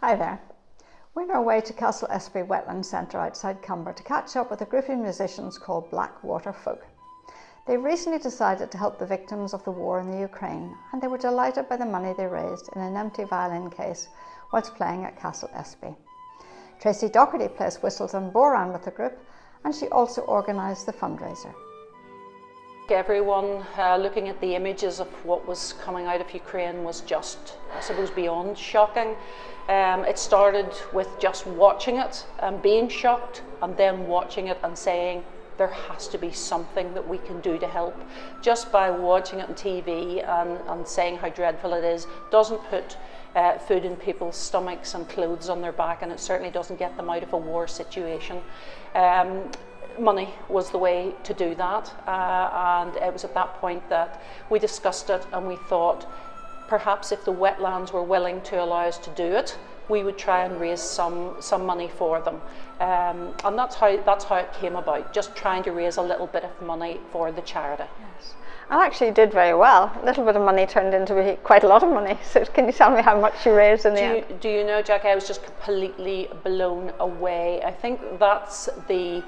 Hi there. We're on our way to Castle Espie Wetlands Centre outside Cumber to catch up with a group of musicians called Blackwater Folk. They recently decided to help the victims of the war in the Ukraine, and they were delighted by the money they raised in an empty violin case whilst playing at Castle Espie. Tracy Doherty plays whistles and bodhrán with the group, and she also organised the fundraiser. Everyone looking at the images of what was coming out of Ukraine was just, I suppose, beyond shocking. It started with just watching it and being shocked, and then watching it and saying, there has to be something that we can do to help. Just by watching it on TV and saying how dreadful it is doesn't put food in people's stomachs and clothes on their back, and it certainly doesn't get them out of a war situation. Money was the way to do that, and it was at that point that we discussed it, and we thought perhaps if the wetlands were willing to allow us to do it, we would try and raise some money for them, and that's how it came about, just trying to raise a little bit of money for the charity. Yes. And actually you did very well. A little bit of money turned into quite a lot of money. So can you tell me how much you raised in the end? Do you know, Jackie, I was just completely blown away. I think that's the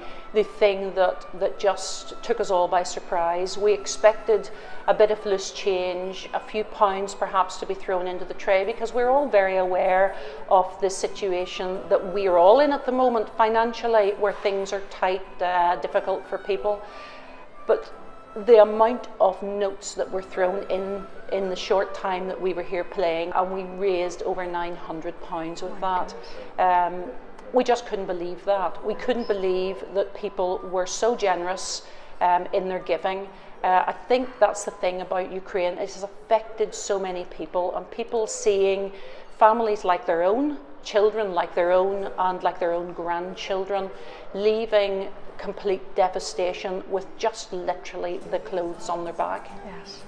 thing that just took us all by surprise. We expected a bit of loose change, a few pounds perhaps to be thrown into the tray, because we're all very aware of the situation that we're all in at the moment financially, where things are tight, difficult for people. But the amount of notes that were thrown in the short time that we were here playing, and we raised over £900 with that. We just couldn't believe that. We couldn't believe that people were so generous in their giving. I think that's the thing about Ukraine. It has affected so many people, and people seeing families like their own, children like their own, and like their own grandchildren, leaving complete devastation with just literally the clothes on their back. Yes.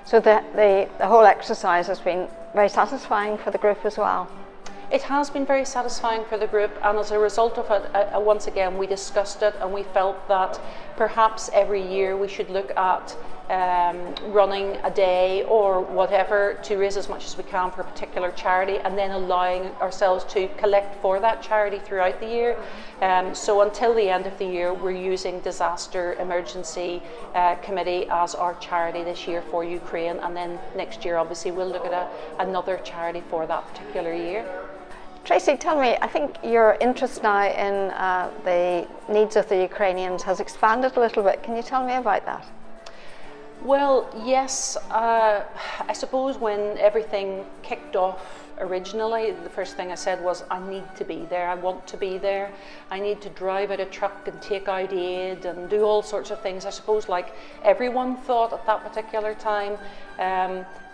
So the whole exercise has been very satisfying for the group as well. It has been very satisfying for the group, and as a result of it, once again we discussed it, and we felt that perhaps every year we should look at running a day or whatever to raise as much as we can for a particular charity, and then allowing ourselves to collect for that charity throughout the year. So until the end of the year, we're using Disaster Emergency Committee as our charity this year for Ukraine, and then next year obviously we'll look at another charity for that particular year. Tracy, tell me, I think your interest now in the needs of the Ukrainians has expanded a little bit. Can you tell me about that? Well, yes. I suppose when everything kicked off originally, the first thing I said was, I need to be there, I want to be there. I need to drive out a truck and take out aid and do all sorts of things. I suppose like everyone thought at that particular time.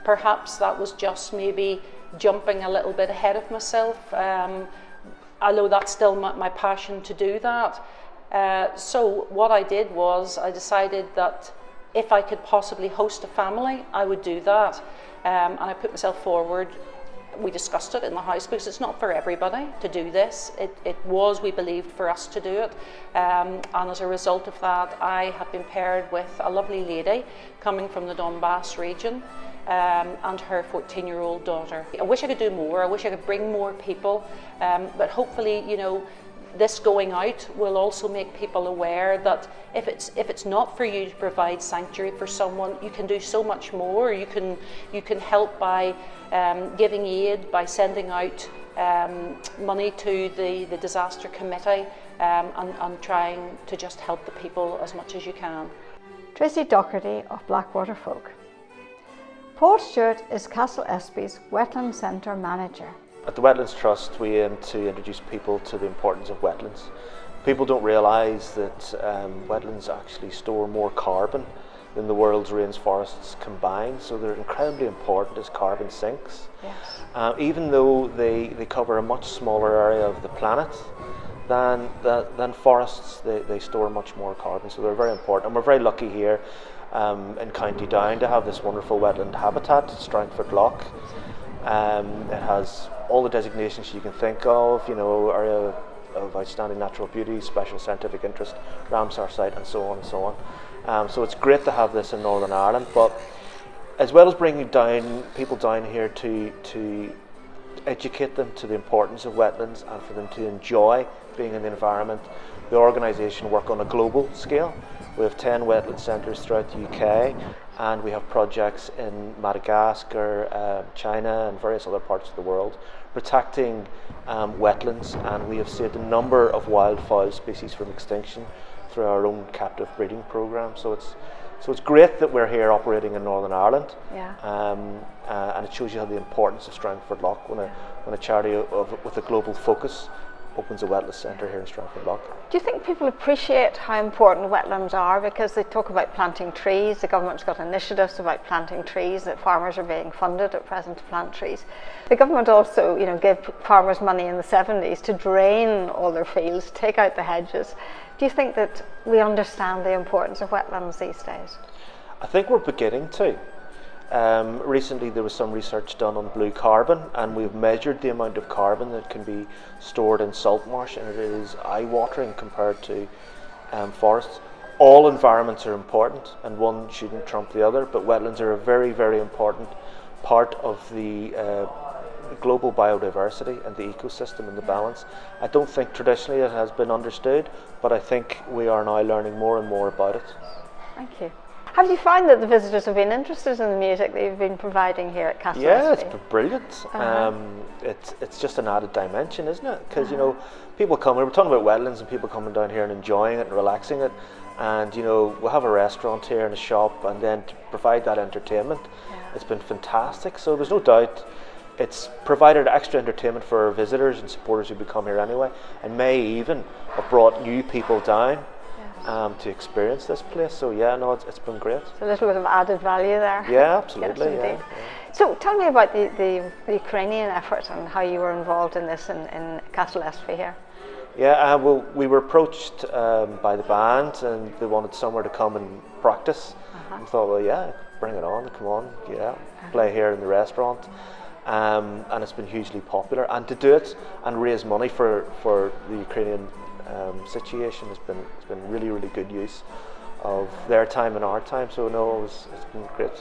Perhaps that was just maybe jumping a little bit ahead of myself, although that's still my passion to do that. So what I did was I decided that if I could possibly host a family, I would do that, and I put myself forward. We discussed it in the house because it's not for everybody to do this. It was, we believed, for us to do it, and as a result of that, I have been paired with a lovely lady coming from the Donbass region, and her 14-year-old daughter. I wish I could do more. I wish I could bring more people, but hopefully, you know, this going out will also make people aware that if it's not for you to provide sanctuary for someone, you can do so much more. You can help by giving aid, by sending out money to the disaster committee, and trying to just help the people as much as you can. Tracy Doherty of Blackwater Folk. Paul Stewart is Castle Espie's Wetlands Centre manager. At the Wetlands Trust, we aim to introduce people to the importance of wetlands. People don't realise that wetlands actually store more carbon than the world's rainforests combined, so they're incredibly important as carbon sinks. Yes. Even though they cover a much smaller area of the planet than forests, they store much more carbon, so they're very important. And we're very lucky here in County Down to have this wonderful wetland habitat, Strangford Loch. It has all the designations you can think of, you know, area of outstanding natural beauty, special scientific interest, Ramsar site, and so on and so on. So it's great to have this in Northern Ireland, but as well as bringing people down here to educate them to the importance of wetlands and for them to enjoy being in the environment. The organisation work on a global scale. We have 10 wetland centres throughout the UK, and we have projects in Madagascar, China and various other parts of the world protecting wetlands, and we have saved a number of wildfowl species from extinction through our own captive breeding programme. So it's great that we're here operating in Northern Ireland, and it shows you the importance of Strangford Lough when a charity with a global focus opens a wetland centre here in Strangford Lough. Do you think people appreciate how important wetlands are? Because they talk about planting trees, the government's got initiatives about planting trees, that farmers are being funded at present to plant trees. The government also, gave farmers money in the 70s to drain all their fields, take out the hedges. Do you think that we understand the importance of wetlands these days? I think we're beginning to. Recently there was some research done on blue carbon, and we've measured the amount of carbon that can be stored in salt marsh, and it is eye-watering compared to forests. All environments are important and one shouldn't trump the other, but wetlands are a very, very important part of the global biodiversity and the ecosystem and the balance. I don't think traditionally it has been understood, but I think we are now learning more and more about it. Thank you. Have you found that the visitors have been interested in the music that you've been providing here at Castle Espie? Yeah, it's been brilliant. It's just an added dimension, isn't it? Because people come. We were talking about wetlands and people coming down here and enjoying it and relaxing it, and we'll have a restaurant here and a shop, and then to provide that entertainment, it's been fantastic. So there's no doubt it's provided extra entertainment for our visitors and supporters who become here anyway, and may even have brought new people down to experience this place. So it's been great. So a little bit of added value there. Yeah, absolutely. Yes, so tell me about the Ukrainian effort and how you were involved in this in Castle Espie here. Yeah, well, we were approached by the band, and they wanted somewhere to come and practice. We thought, well, bring it on, come on, play here in the restaurant. And it's been hugely popular, and to do it and raise money for the Ukrainian situation has been really, really good use of their time and our time. So it's been great.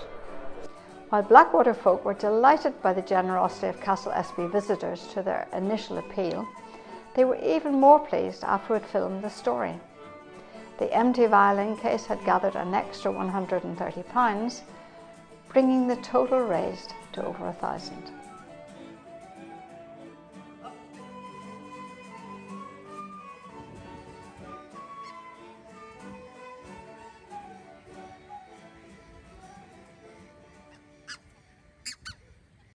While Blackwater Folk were delighted by the generosity of Castle Espie visitors to their initial appeal, they were even more pleased after it filmed the story. The MT violin case had gathered an extra £130, bringing the total raised to over £1,000.